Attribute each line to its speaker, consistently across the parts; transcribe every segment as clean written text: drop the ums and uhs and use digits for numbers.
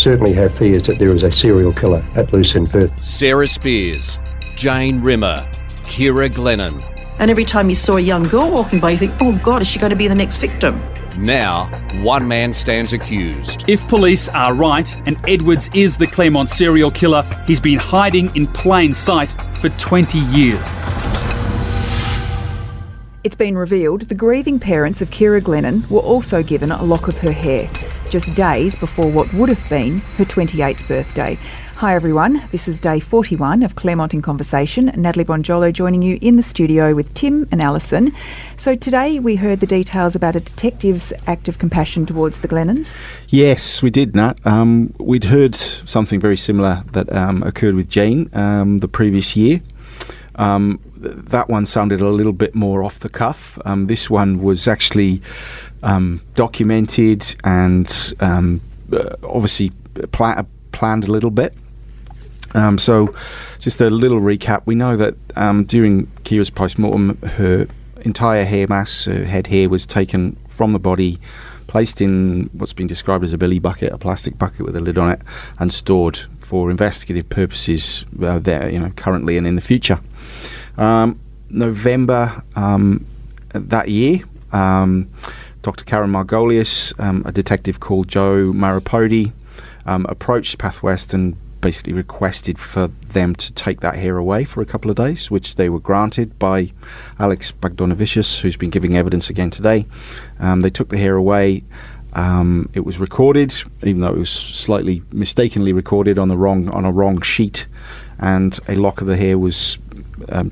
Speaker 1: certainly have fears that there is a serial killer at loose in Perth.
Speaker 2: Sarah Spears, Jane Rimmer, Ciara Glennon.
Speaker 3: And every time you saw a young girl walking by, you think, oh God, is she going to be the next victim?
Speaker 2: Now, one man stands accused.
Speaker 4: If police are right and Edwards is the Claremont serial killer, he's been hiding in plain sight for 20 years.
Speaker 5: It's been revealed the grieving parents of Ciara Glennon were also given a lock of her hair, just days before what would have been her 28th birthday. Hi everyone, this is day 41 of Claremont in Conversation. Natalie Bonjolo joining you in the studio with Tim and Alison. So today we heard the details about a detective's act of compassion towards the Glennons.
Speaker 6: Yes, we did, Nat. We'd heard something very similar that occurred with Jane the previous year. That one sounded a little bit more off the cuff. This one was actually documented and obviously planned a little bit. So just a little recap. We know that during Ciara's post-mortem, her entire hair mass, her head hair, was taken from the body, placed in what's been described as a billy bucket, a plastic bucket with a lid on it, and stored for investigative purposes there, currently and in the future. November that year, Dr Karin Margolius, a detective called Joe Maripodi, approached Path West and basically requested for them to take that hair away for a couple of days, which they were granted by Aleks Bagdonavicius, who's been giving evidence again today. They took the hair away. It was recorded, even though it was slightly mistakenly recorded on a wrong sheet, and a lock of the hair was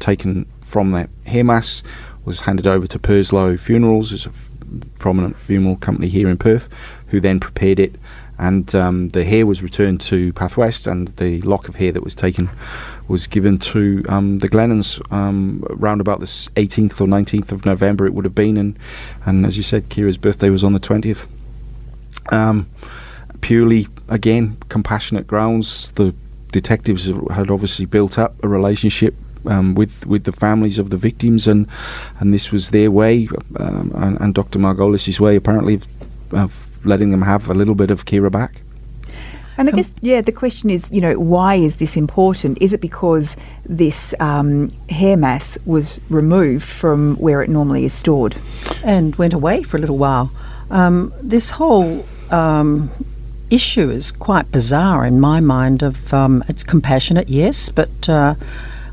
Speaker 6: taken from that hair mass, was handed over to Purslow Funerals, who's a prominent funeral company here in Perth, who then prepared it, and the hair was returned to Path West, and the lock of hair that was taken was given to the Glennons around about the 18th or 19th of November it would have been, and as you said, Ciara's birthday was on the 20th. Purely, again, compassionate grounds. The detectives had obviously built up a relationship with the families of the victims, and this was their way, and Dr Margolius' way, apparently, of letting them have a little bit of Ciara back.
Speaker 5: And I guess, the question is, why is this important? Is it because this hair mass was removed from where it normally is stored?
Speaker 3: And went away for a little while. This whole issue is quite bizarre in my mind. It's compassionate, yes, but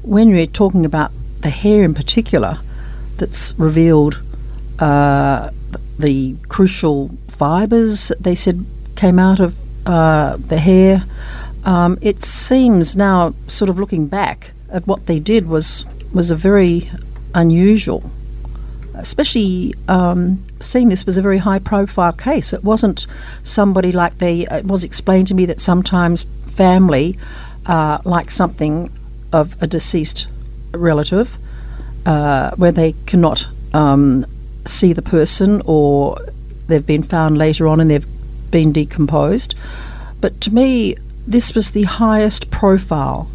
Speaker 3: when you're talking about the hair in particular that's revealed, the crucial fibres that they said came out of the hair, it seems now, sort of looking back at what they did, was a very unusual. Especially seeing this was a very high-profile case. It wasn't somebody like it was explained to me that sometimes family like something of a deceased relative where they cannot see the person, or they've been found later on and they've been decomposed. But to me, this was the highest profile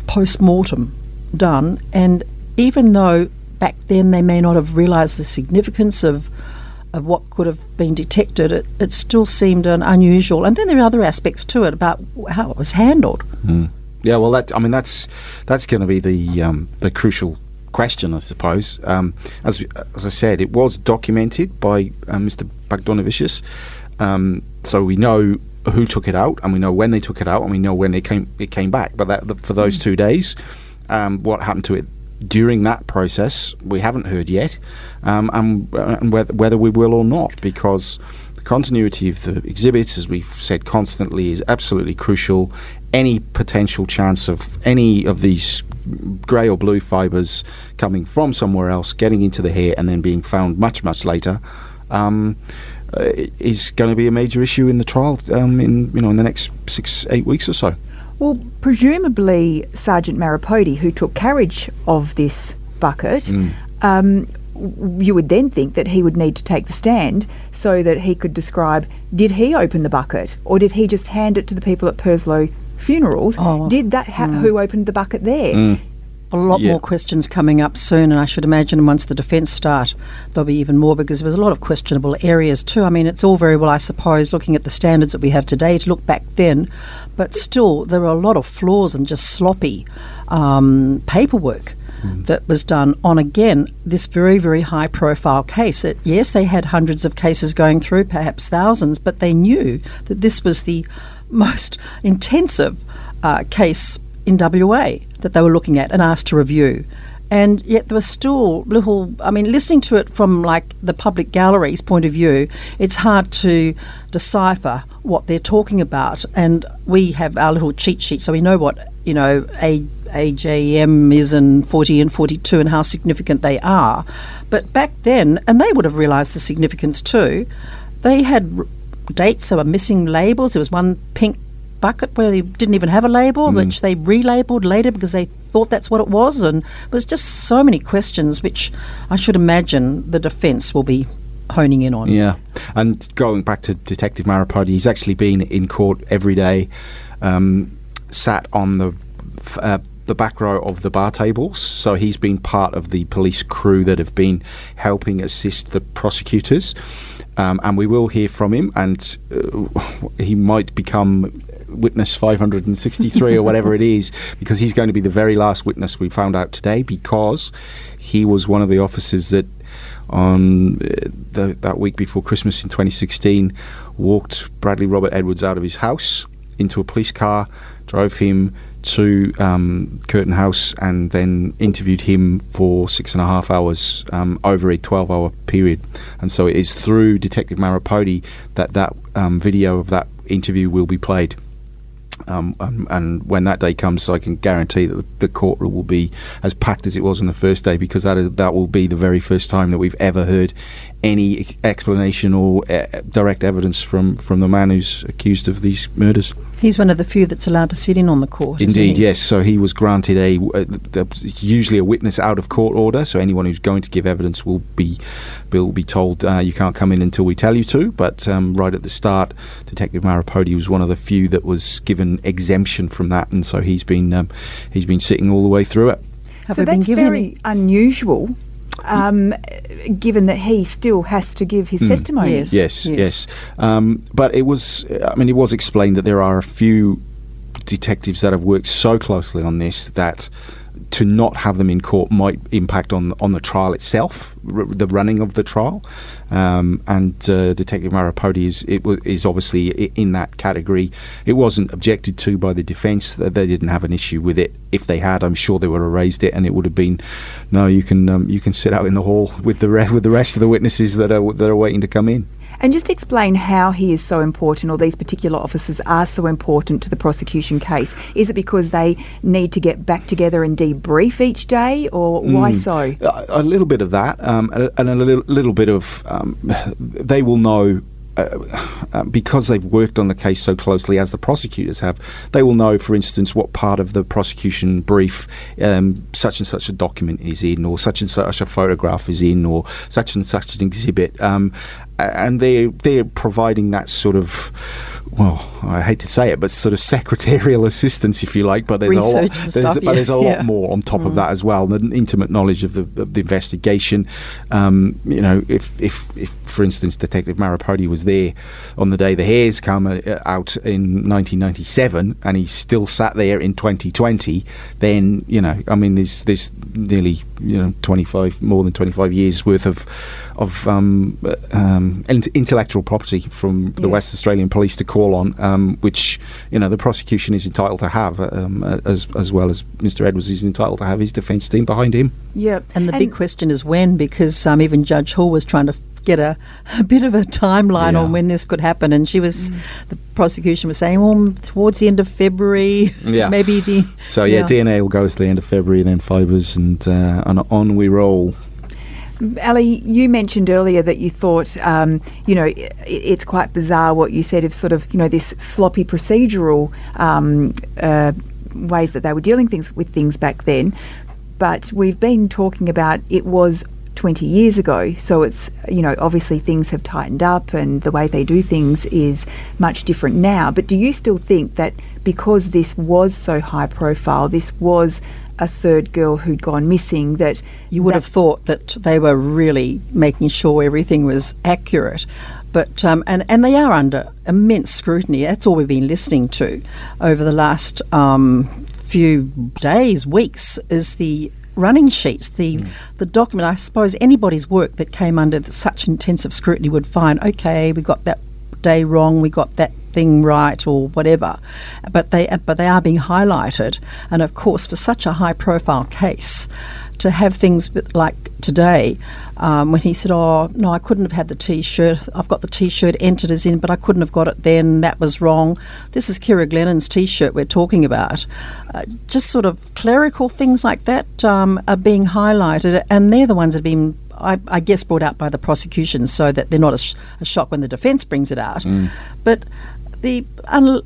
Speaker 3: post-mortem done, and even though back then they may not have realised the significance of what could have been detected, it still seemed unusual. And then there are other aspects to it about how it was handled.
Speaker 6: Yeah, well, that's going to be the crucial question, I suppose. As I said, it was documented by Mr. Bagdonavicius, so we know who took it out, and we know when they took it out, and we know when it came back. But for those 2 days, what happened to it during that process, we haven't heard yet, and whether we will or not, because the continuity of the exhibits, as we've said constantly, is absolutely crucial. Any potential chance of any of these grey or blue fibres coming from somewhere else, getting into the hair, and then being found much, much later, is going to be a major issue in the trial in the next 6-8 weeks or so.
Speaker 5: Well, presumably Sergeant Maripodi, who took carriage of this bucket, you would then think that he would need to take the stand so that he could describe, did he open the bucket, or did he just hand it to the people at Purslow Funerals? Did that who opened the bucket there?
Speaker 3: a lot more questions coming up soon, and I should imagine once the defence start, there'll be even more, because there was a lot of questionable areas too. I mean, it's all very well, I suppose, looking at the standards that we have today to look back then, but still there are a lot of flaws and just sloppy paperwork that was done on, again, this very, very high-profile case. Yes, they had hundreds of cases going through, perhaps thousands, but they knew that this was the most intensive case in WA that they were looking at and asked to review. And yet there was still little, I mean, listening to it from like the public gallery's point of view, it's hard to decipher what they're talking about. And we have our little cheat sheet, so we know what, AJM is in 40 and 42 and how significant they are. But back then, and they would have realised the significance too, they had dates, there were missing labels. There was one pink bucket where they didn't even have a label, which they relabeled later because they thought that's what it was, and it was just so many questions which I should imagine the defence will be honing in on.
Speaker 6: Yeah, and going back to Detective Margolius, he's actually been in court every day, sat on the back row of the bar tables, so he's been part of the police crew that have been helping assist the prosecutors, and we will hear from him, and he might become witness 563 or whatever it is, because he's going to be the very last witness we found out today, because he was one of the officers that on that week before Christmas in 2016 walked Bradley Robert Edwards out of his house into a police car, drove him to Curtin House, and then interviewed him for 6.5 hours over a 12-hour period. And so it is through Detective Margolius that video of that interview will be played. And when that day comes, I can guarantee that the courtroom will be as packed as it was on the first day, because that will be the very first time that we've ever heard any explanation or direct evidence from the man who's accused of these murders.
Speaker 3: He's one of the few that's allowed to sit in on the court.
Speaker 6: Indeed, yes. So he was granted usually a witness out of court order. So anyone who's going to give evidence will be told you can't come in until we tell you to. But right at the start, Detective Margolius was one of the few that was given exemption from that, and so he's been sitting all the way through it.
Speaker 5: So that's very unusual. Given that he still has to give his testimony.
Speaker 6: Yes. But it was explained that there are a few detectives that have worked so closely on this that to not have them in court might impact on the trial itself, the running of the trial. And Detective Margolius is obviously in that category. It wasn't objected to by the defence. They didn't have an issue with it. If they had, I'm sure they would have raised it, and it would have been, no, you can sit out in the hall with the rest of the witnesses that are waiting to come in.
Speaker 5: And just explain how he is so important, or these particular officers are so important to the prosecution case. Is it because they need to get back together and debrief each day, or why so?
Speaker 6: A little bit of that, and a little bit of they will know. Because they've worked on the case so closely as the prosecutors have, they will know, for instance, what part of the prosecution brief such and such a document is in, or such and such a photograph is in, or such and such an exhibit. And they're providing that sort of, well, I hate to say it, but sort of secretarial assistance, if you like. But there's a lot more on top of that as well. The intimate knowledge of the investigation. If for instance Detective Margolius was there on the day the Hares come out in 1997, and he's still sat there in 2020, then there's nearly more than 25 years worth of intellectual property from the West Australian Police to call on, which the prosecution is entitled to have, as well as Mr. Edwards is entitled to have his defence team behind him.
Speaker 5: Yeah,
Speaker 3: and the big question is when, because even Judge Hall was trying to get a bit of a timeline on when this could happen, and she was the prosecution was saying, towards the end of February, maybe DNA will go to the end of February, then fibres, and on we roll.
Speaker 5: Ali, you mentioned earlier that you thought, it's quite bizarre what you said of sort of, this sloppy procedural ways that they were dealing with things back then. But we've been talking about it was 20 years ago, so it's, obviously things have tightened up and the way they do things is much different now. But do you still think that because this was so high profile, this was a third girl who'd gone missing, that
Speaker 3: You would have thought that they were really making sure everything was accurate. But and they are under immense scrutiny. That's all we've been listening to over the last few days, weeks, is the running sheets, the document. I suppose anybody's work that came under such intensive scrutiny would find, okay, we got that day wrong, we got that thing right, or whatever. But they are being highlighted. And of course, for such a high-profile case, to have things like today, when he said, "Oh no, I couldn't have had the T-shirt. I've got the T-shirt entered as in, but I couldn't have got it then. That was wrong." This is Ciara Glennon's T-shirt we're talking about. Just sort of clerical things like that are being highlighted, and they're the ones that have been, I guess, brought out by the prosecution, so that they're not as shocked when the defence brings it out. But the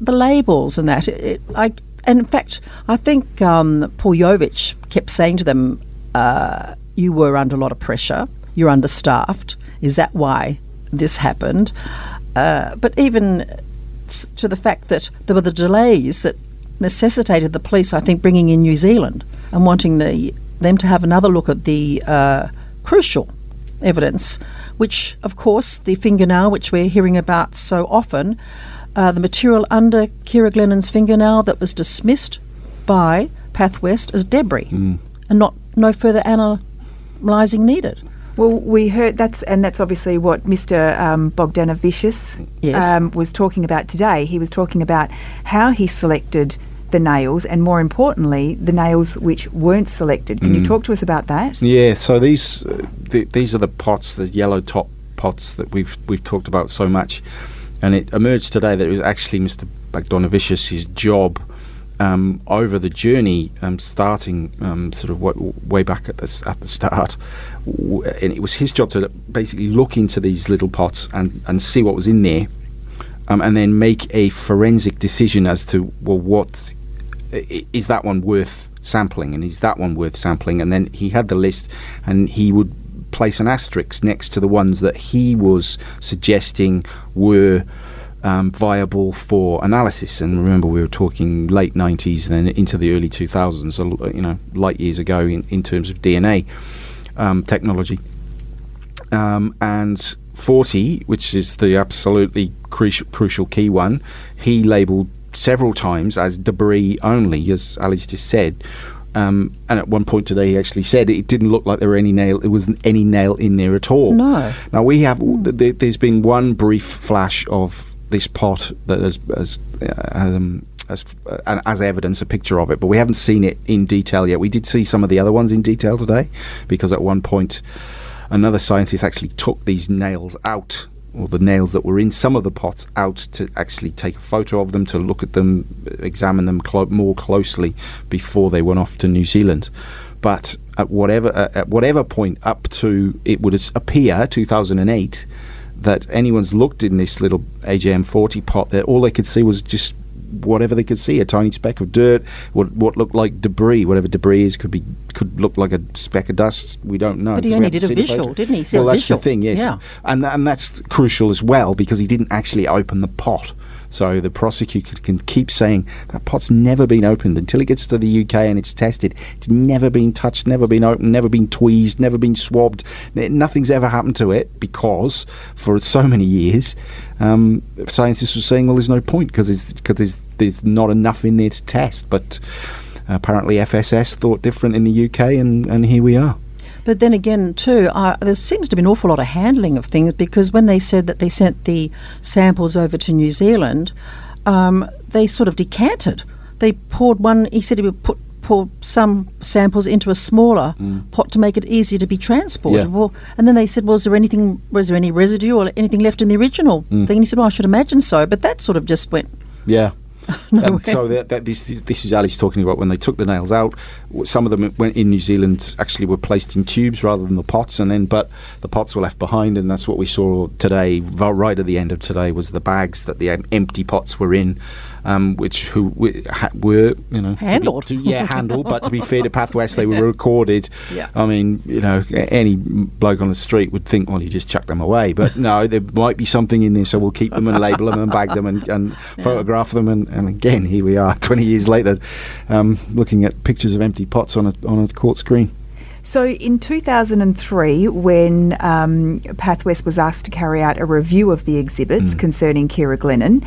Speaker 3: labels and that, and in fact, I think Paul Jovich kept saying to them, you were under a lot of pressure, you're understaffed, is that why this happened? But even to the fact that there were the delays that necessitated the police, I think, bringing in New Zealand and wanting them to have another look at the crucial evidence, which, of course, the fingernail, which we're hearing about so often, the material under Ciara Glennon's fingernail that was dismissed by Pathwest as debris, and no further analysing needed.
Speaker 5: Well, we heard that's obviously what Mr. Bagdonavicius was talking about today. He was talking about how he selected the nails, and more importantly, the nails which weren't selected. Can you talk to us about that?
Speaker 6: Yeah, so these are the pots, the yellow top pots that we've talked about so much, and it emerged today that it was actually Mr. Bagdonavicius's job over the journey, starting sort of way back at the start, and it was his job to basically look into these little pots and see what was in there, and then make a forensic decision as to, well, what is that one worth sampling, and is that one worth sampling? And then he had the list, and he would place an asterisk next to the ones that he was suggesting were viable for analysis. And remember, we were talking late 90s and then into the early 2000s, so, light years ago in terms of DNA technology. And 40, which is the absolutely crucial key one, he labelled several times as debris only, as Alice just said. And at one point today, he actually said it didn't look like there wasn't any nail in there at all.
Speaker 3: No.
Speaker 6: Now we have. There's been one brief flash of this pot that as evidence, a picture of it, but we haven't seen it in detail yet. We did see some of the other ones in detail today, because at one point, another scientist actually took these nails out, or the nails that were in some of the pots out, to actually take a photo of them, to look at them, examine them more closely before they went off to New Zealand. But at whatever point up to, it would appear, 2008, that anyone's looked in this little AJM40 pot, that all they could see was just whatever they could see, a tiny speck of dirt, what looked like debris, whatever debris is, could look like a speck of dust. We don't know.
Speaker 3: But he only did a visual, didn't he?
Speaker 6: Well, that's the thing, yes.
Speaker 3: Yeah.
Speaker 6: And that's crucial as well, because he didn't actually open the pot. So the prosecutor can keep saying that pot's never been opened until it gets to the UK and it's tested. It's never been touched, never been opened, never been tweezed, never been swabbed. Nothing's ever happened to it, because for so many years, scientists were saying, well, there's no point, because there's not enough in there to test. But apparently FSS thought different in the UK, and here we are.
Speaker 3: But then again, too, there seems to be an awful lot of handling of things, because when they said that they sent the samples over to New Zealand, they sort of decanted. They poured one. He said he would pour some samples into a smaller pot to make it easier to be transported.
Speaker 6: Yeah.
Speaker 3: Well, and then they said, was there any residue or anything left in the original thing? And he said, well, I should imagine so. But that sort of just went.
Speaker 6: Yeah.
Speaker 3: Nowhere.
Speaker 6: So this is Alice talking about when they took the nails out. Some of them went in New Zealand, actually were placed in tubes rather than the pots, but the pots were left behind, and that's what we saw today. Right at the end of today was the bags that the empty pots were in, were
Speaker 3: Handled.
Speaker 6: Handled. But to be fair to Path West, they were recorded.
Speaker 3: Yeah.
Speaker 6: I mean, any bloke on the street would think, well, you just chuck them away. But no, there might be something in there, so we'll keep them and label them and bag them and photograph them. And again, here we are, 20 years later, looking at pictures of empty pots on a court screen.
Speaker 5: So in 2003, when Path West was asked to carry out a review of the exhibits concerning Ciara Glennon,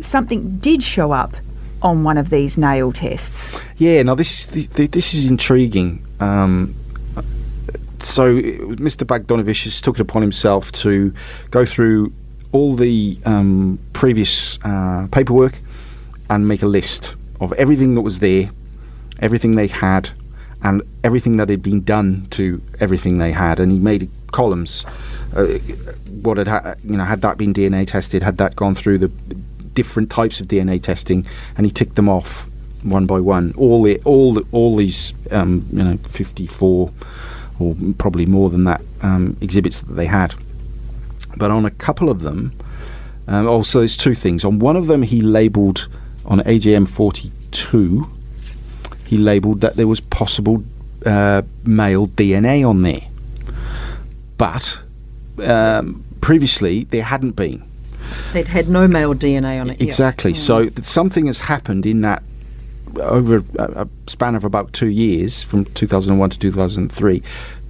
Speaker 5: something did show up on one of these nail tests.
Speaker 6: Yeah, now this is intriguing. So Mr. Bagdonavicius took it upon himself to go through all the previous paperwork and make a list of everything that was there, everything they had, and everything that had been done to everything they had. And he made columns. What had had that been DNA tested? Had that gone through the different types of DNA testing? And he ticked them off one by one. All these 54 or probably more than that exhibits that they had. But on a couple of them, also there's two things. On one of them, he labelled on AGM 42. He labelled that there was possible male DNA on there. But previously, there hadn't been.
Speaker 3: They'd had no male DNA on it.
Speaker 6: Exactly.
Speaker 3: Yeah.
Speaker 6: So something has happened in that over a span of about 2 years, from 2001 to 2003,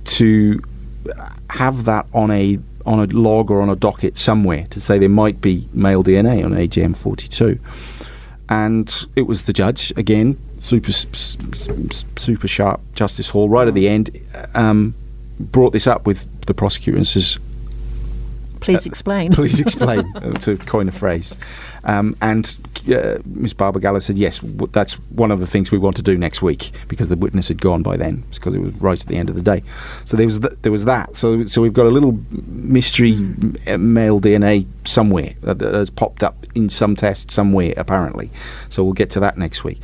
Speaker 6: to have that on a log or on a docket somewhere to say there might be male DNA on AGM 42. And it was the judge, again, super sharp, Justice Hall, right at the end, brought this up with the prosecutor and says,
Speaker 3: Please explain.
Speaker 6: Please explain, to coin a phrase. And Ms. Barber-Gallo said, yes, that's one of the things we want to do next week, because the witness had gone by then, because it was right at the end of the day. So there was that. So we've got a little mystery male DNA somewhere that has popped up in some test somewhere, apparently. So we'll get to that next week.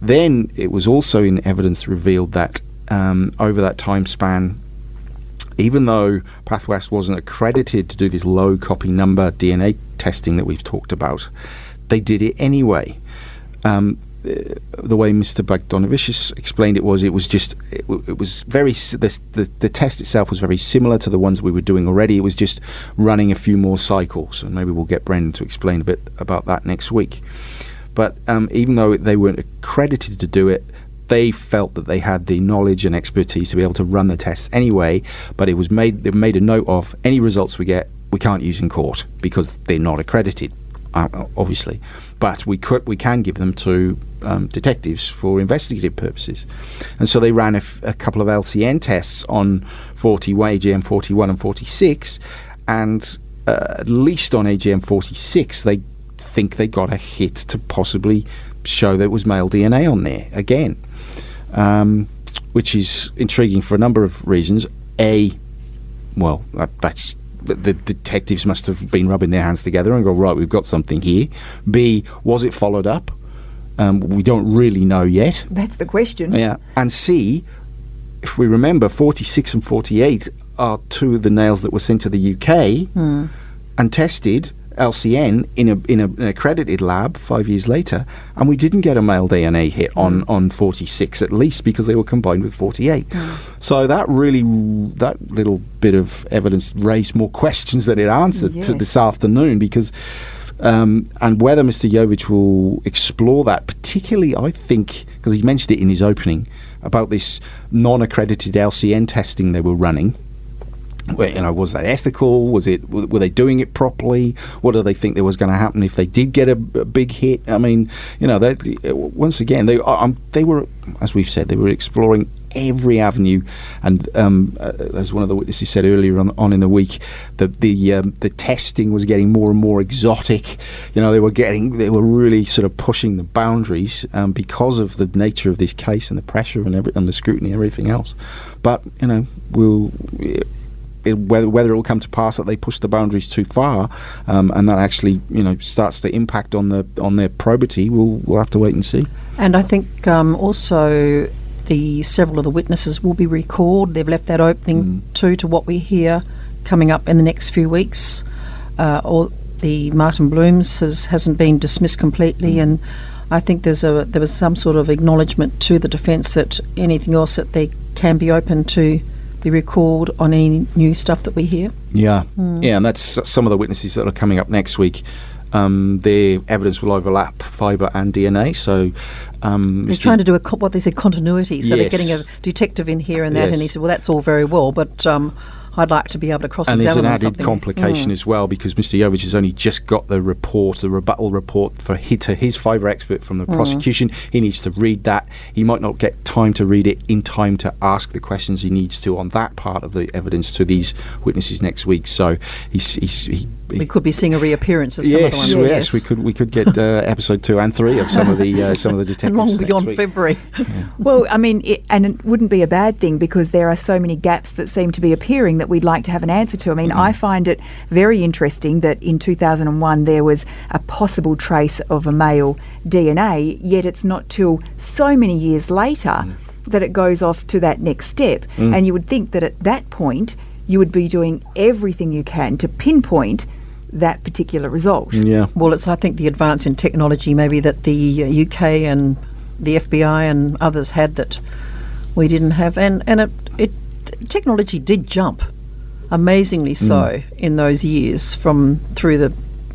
Speaker 6: Then it was also in evidence revealed that over that time span, even though Path West wasn't accredited to do this low copy number DNA testing that we've talked about, they did it anyway. The way Mr. Bagdonavicius explained it was very the test itself was very similar to the ones we were doing already. It was just running a few more cycles, and maybe we'll get Brendan to explain a bit about that next week. But even though they weren't accredited to do it, they felt that they had the knowledge and expertise to be able to run the tests anyway. But they made a note of any results we get, we can't use in court because they're not accredited, obviously. But we can give them to detectives for investigative purposes. And so they ran a couple of LCN tests on AGM 41 and 46, and at least on AGM 46, they think they got a hit to possibly show there was male DNA on there again, which is intriguing for a number of reasons. That's the detectives must have been rubbing their hands together and go, right, we've got something here. B, was it followed up? We don't really know yet.
Speaker 5: That's the question.
Speaker 6: Yeah. And C, if we remember, 46 and 48 are two of the nails that were sent to the UK and tested LCN in an accredited lab 5 years later, and we didn't get a male DNA hit on 46, at least because they were combined with 48. So that little bit of evidence raised more questions than it answered to this afternoon, because and whether Mr. Jovich will explore that, particularly, I think, because he mentioned it in his opening about this non-accredited LCN testing they were running. Was that ethical? Were they doing it properly? What do they think there was going to happen if they did get a big hit? I mean, once again, they were, as we've said, they were exploring every avenue, and as one of the witnesses said earlier on in the week, the testing was getting more and more exotic. They were really sort of pushing the boundaries because of the nature of this case and the pressure and the scrutiny and everything else. But whether it will come to pass that they push the boundaries too far, and that actually starts to impact on their probity, we'll have to wait and see.
Speaker 3: And I think also several of the witnesses will be recalled. They've left that opening to what we hear coming up in the next few weeks, or the Martin Blooms hasn't been dismissed completely, and I think there was some sort of acknowledgement to the defence that anything else that they can be open to be recalled on any new stuff that we hear.
Speaker 6: Yeah, and that's some of the witnesses that are coming up next week. Their evidence will overlap fibre and DNA, so...
Speaker 3: they're trying to do what they say continuity, so
Speaker 6: Yes.
Speaker 3: they're getting a detective in here and that,
Speaker 6: Yes.
Speaker 3: and he said, well, that's all very well, but I'd like to be able to cross-examine
Speaker 6: And there's an
Speaker 3: on
Speaker 6: added
Speaker 3: something.
Speaker 6: complication as well, because Mr. Jovich has only just got the rebuttal report to his fibre expert from the prosecution. He needs to read that. He might not get time to read it in time to ask the questions he needs to on that part of the evidence to these witnesses next week. So
Speaker 3: We could be seeing a reappearance of some of the ones.
Speaker 6: Yes, we could get episode 2 and 3 of some of the detectives
Speaker 3: And long
Speaker 6: next
Speaker 3: beyond
Speaker 6: week.
Speaker 3: February.
Speaker 5: Well, I mean, it wouldn't be a bad thing because there are so many gaps that seem to be appearing that we'd like to have an answer to. I mean, I find it very interesting that in 2001 there was a possible trace of a male DNA, yet it's not till so many years later that it goes off to that next step. And you would think that at that point you would be doing everything you can to pinpoint that particular result.
Speaker 6: Yeah.
Speaker 3: Well, it's, I think, the advance in technology maybe that the UK and the FBI and others had that we didn't have. And technology did jump, amazingly so, in those years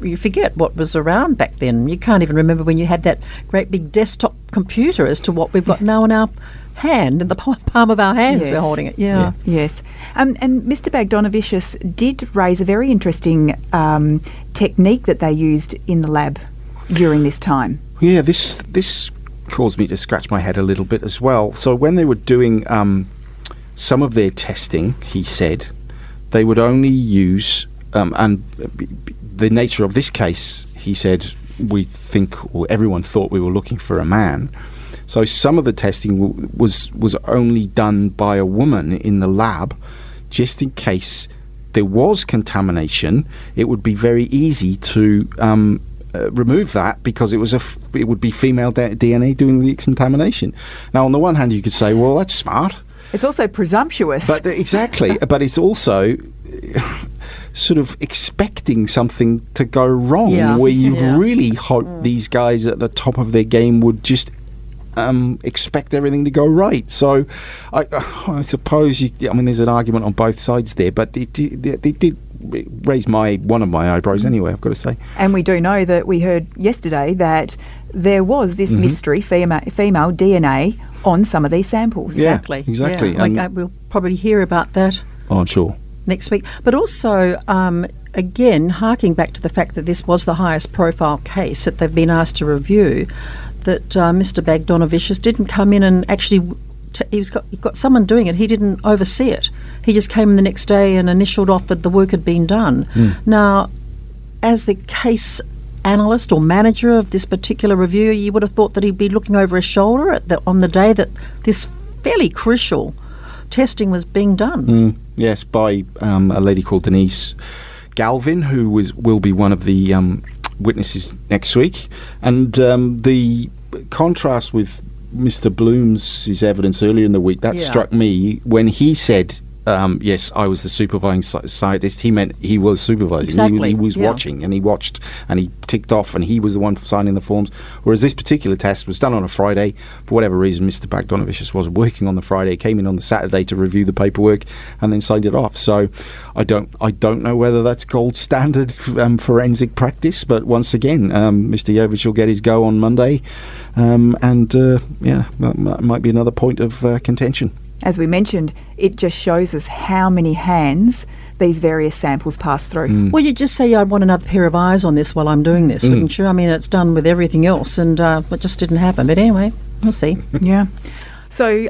Speaker 3: you forget what was around back then. You can't even remember when you had that great big desktop computer as to what we've got now in our hand, in the palm of our hands.
Speaker 5: Yes.
Speaker 3: We're holding it. Yeah.
Speaker 5: Yes. And Mr. Bagdonavicius did raise a very interesting technique that they used in the lab during this time.
Speaker 6: Yeah, this caused me to scratch my head a little bit as well. So when they were doing some of their testing, he said, they would only use, and the nature of this case, he said, everyone thought we were looking for a man. So some of the testing was only done by a woman in the lab, just in case there was contamination. It would be very easy to remove that because it would be female DNA doing the contamination. Now, on the one hand, you could say, well, that's smart.
Speaker 5: It's also presumptuous.
Speaker 6: But exactly. But it's also sort of expecting something to go wrong, where you'd really hope these guys at the top of their game would just expect everything to go right. So I suppose there's an argument on both sides there, but it did raise one of my eyebrows anyway, I've got to say.
Speaker 5: And we do know that we heard yesterday that there was this mystery female DNA on some of these samples.
Speaker 6: Yeah,
Speaker 3: Exactly.
Speaker 6: exactly.
Speaker 3: Yeah. We'll probably hear about that
Speaker 6: Oh, I'm sure.
Speaker 3: next week. But also, again, harking back to the fact that this was the highest profile case that they've been asked to review, that Mr. Bagdonavicius didn't come in and actually, he got someone doing it, he didn't oversee it. He just came in the next day and initialed off that the work had been done. Now, as the case analyst or manager of this particular review, you would have thought that he'd be looking over his shoulder on the day that this fairly crucial testing was being done.
Speaker 6: Yes, by a lady called Denise Galvin, who will be one of the witnesses next week. And the contrast with Mr. Bloom's evidence earlier in the week, that struck me when he said, yes, I was the supervising scientist. He meant he was supervising.
Speaker 3: Exactly.
Speaker 6: He was watching, and he watched, and he ticked off, and he was the one signing the forms. Whereas this particular test was done on a Friday. For whatever reason, Mr. Bagdonavicius was working on the Friday, came in on the Saturday to review the paperwork, and then signed it off. So I don't know whether that's gold standard forensic practice, but once again, Mr. Jovich will get his go on Monday, that might be another point of contention.
Speaker 5: As we mentioned, it just shows us how many hands these various samples pass through.
Speaker 3: Well, you just say, I'd want another pair of eyes on this while I'm doing this, wouldn't you? I mean, it's done with everything else, and it just didn't happen. But anyway, we'll see.
Speaker 5: Yeah. So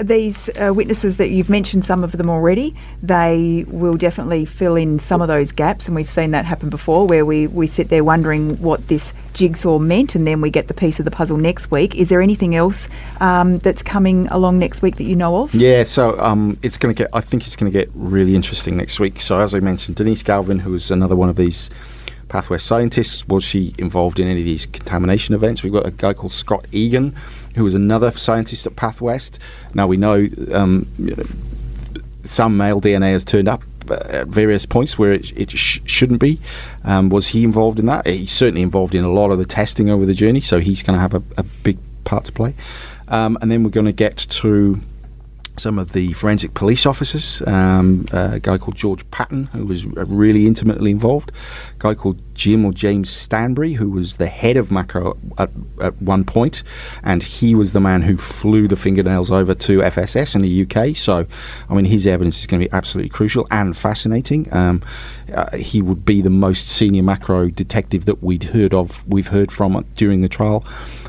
Speaker 5: these witnesses that you've mentioned, some of them already, they will definitely fill in some of those gaps, and we've seen that happen before where we sit there wondering what this jigsaw meant, and then we get the piece of the puzzle next week. Is there anything else that's coming along next week that you know of?
Speaker 6: Yeah, so I think it's going to get really interesting next week. So as I mentioned, Denise Galvin, who is another one of these Pathwest scientists, was she involved in any of these contamination events? We've got a guy called Scott Egan, who was another scientist at Pathwest. Now we know some male DNA has turned up at various points where it shouldn't be. Was he involved in that? He's certainly involved in a lot of the testing over the journey, so he's going to have a big part to play. And then we're going to get to some of the forensic police officers, a guy called George Patton, who was really intimately involved, a guy called James Stanbury, who was the head of macro at one point, and he was the man who flew the fingernails over to FSS in the UK. So, I mean, his evidence is going to be absolutely crucial and fascinating. He would be the most senior macro detective that we've heard from during the trial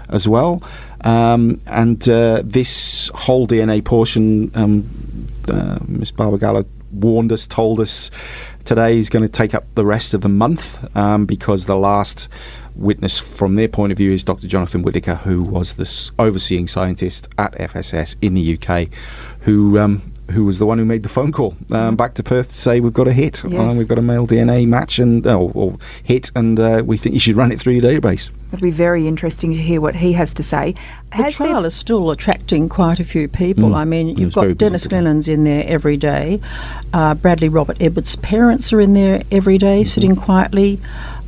Speaker 6: as well. And this whole DNA portion, Ms. Barbagallo told us today is going to take up the rest of the month, because the last witness from their point of view is Dr. Jonathan Whittaker, who was the overseeing scientist at FSS in the UK, who was the one who made the phone call back to Perth to say we've got a hit, we've got a male DNA match or hit, and we think you should run it through your database.
Speaker 5: It'll be very interesting to hear what he has to say.
Speaker 3: The trial is still attracting quite a few people. I mean, you've got Dennis Glennon's in there every day. Bradley Robert Edwards' parents are in there every day, sitting quietly.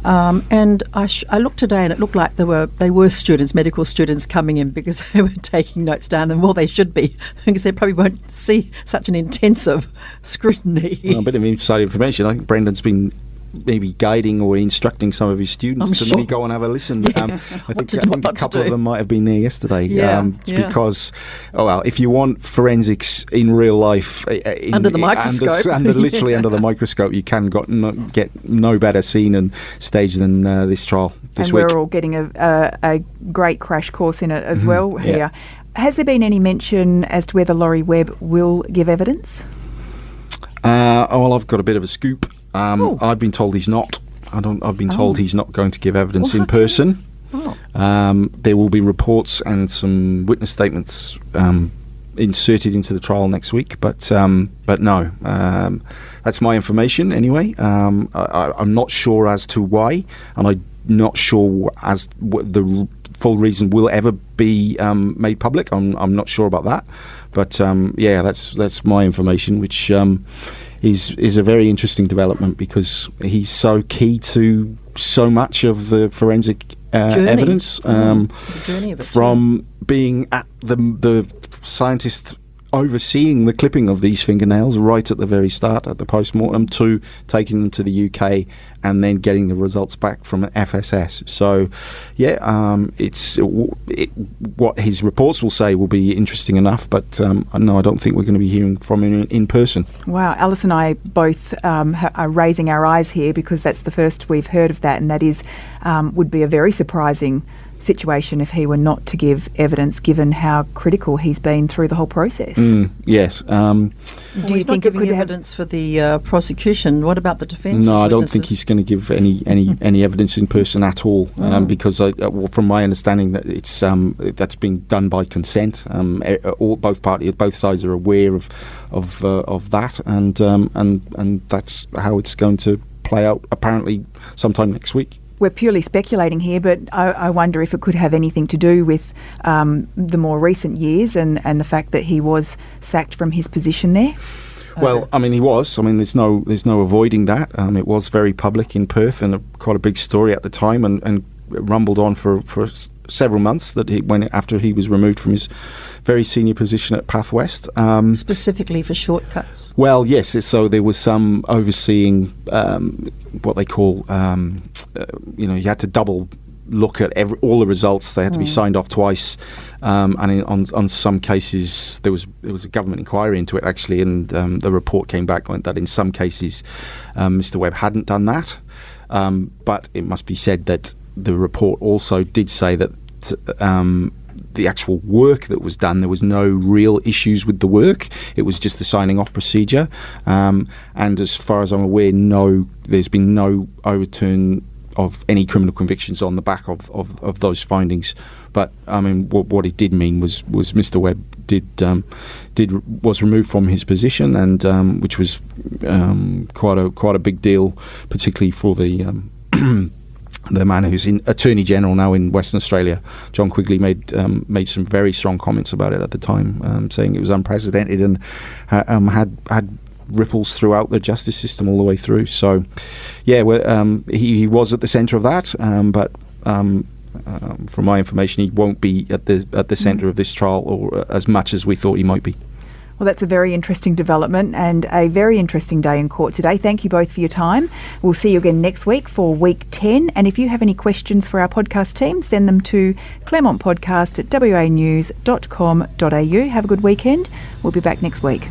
Speaker 3: And I looked today, and it looked like they were students, medical students, coming in because they were taking notes down, and well, they should be, because they probably won't see such an intensive scrutiny.
Speaker 6: Well, a bit of inside information. I think Brendan's been maybe guiding or instructing some of his students to maybe go and have a listen. I think a couple of them might have been there yesterday. Because, if you want forensics in real life,
Speaker 3: under the microscope,
Speaker 6: literally under the microscope, you can get no better seen and stage than this trial this week.
Speaker 5: And we're all getting a great crash course in it as well here. Has there been any mention as to whether Laurie Webb will give evidence?
Speaker 6: I've got a bit of a scoop. I've been told he's not. I've been told he's not going to give evidence in person. There will be reports and some witness statements inserted into the trial next week, but no. That's my information anyway. I'm not sure as to why, and I'm not sure as the full reason will ever be made public. I'm not sure about that, but that's my information, which is a very interesting development because he's so key to so much of the forensic evidence, from being at the scientist overseeing the clipping of these fingernails right at the very start at the post-mortem to taking them to the UK and then getting the results back from FSS. So what his reports will say will be interesting enough, but no, I don't think we're going to be hearing from him in person.
Speaker 5: Wow, Alice and I both are raising our eyes here because that's the first we've heard of that, and that is would be a very surprising situation if he were not to give evidence, given how critical he's been through the whole process.
Speaker 6: Yes.
Speaker 5: Do you think
Speaker 3: giving evidence for the prosecution? What about the defence?
Speaker 6: No, I don't think he's going to give any evidence in person at all, because from my understanding that it's that's been done by consent. Both sides are aware of that, and that's how it's going to play out. Apparently, sometime next week.
Speaker 5: We're purely speculating here, but I wonder if it could have anything to do with the more recent years and the fact that he was sacked from his position there.
Speaker 6: Well, I mean, he was. I mean, there's no avoiding that. It was very public in Perth and quite a big story at the time, and rumbled on for several months that after he was removed from his very senior position at Path West.
Speaker 3: Specifically for shortcuts?
Speaker 6: Well, yes. So there was some overseeing what they call, you had to double look at all the results. They had to be signed off twice, and on some cases there was a government inquiry into it actually, and the report came back that in some cases Mr. Webb hadn't done that, but it must be said that the report also did say that the actual work that was done, there was no real issues with the work. It was just the signing off procedure, and as far as I'm aware, there's been no overturn of any criminal convictions on the back of those findings. But I mean, what it did mean was Mr. Webb was removed from his position, and which was quite a big deal, particularly for the the man who's Attorney General now in Western Australia. John Quigley made some very strong comments about it at the time, saying it was unprecedented and had ripples throughout the justice system all the way through. So, yeah, he was at the centre of that, but from my information, he won't be at the centre of this trial or as much as we thought he might be.
Speaker 5: Well, that's a very interesting development and a very interesting day in court today. Thank you both for your time. We'll see you again next week for week 10. And if you have any questions for our podcast team, send them to claremontpodcast@wanews.com.au. Have a good weekend. We'll be back next week.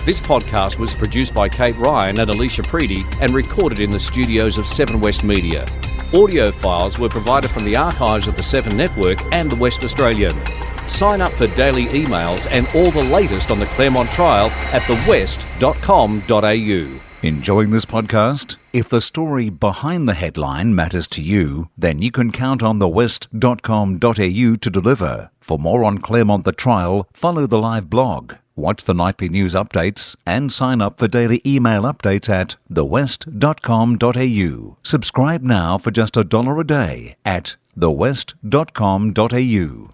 Speaker 2: This podcast was produced by Kate Ryan and Alicia Preedy and recorded in the studios of 7 West Media. Audio files were provided from the archives of the 7 Network and the West Australian. Sign up for daily emails and all the latest on the Claremont trial at thewest.com.au.
Speaker 7: Enjoying this podcast? If the story behind the headline matters to you, then you can count on thewest.com.au to deliver. For more on Claremont the trial, follow the live blog, watch the nightly news updates, and sign up for daily email updates at thewest.com.au. Subscribe now for just $1 a day at thewest.com.au.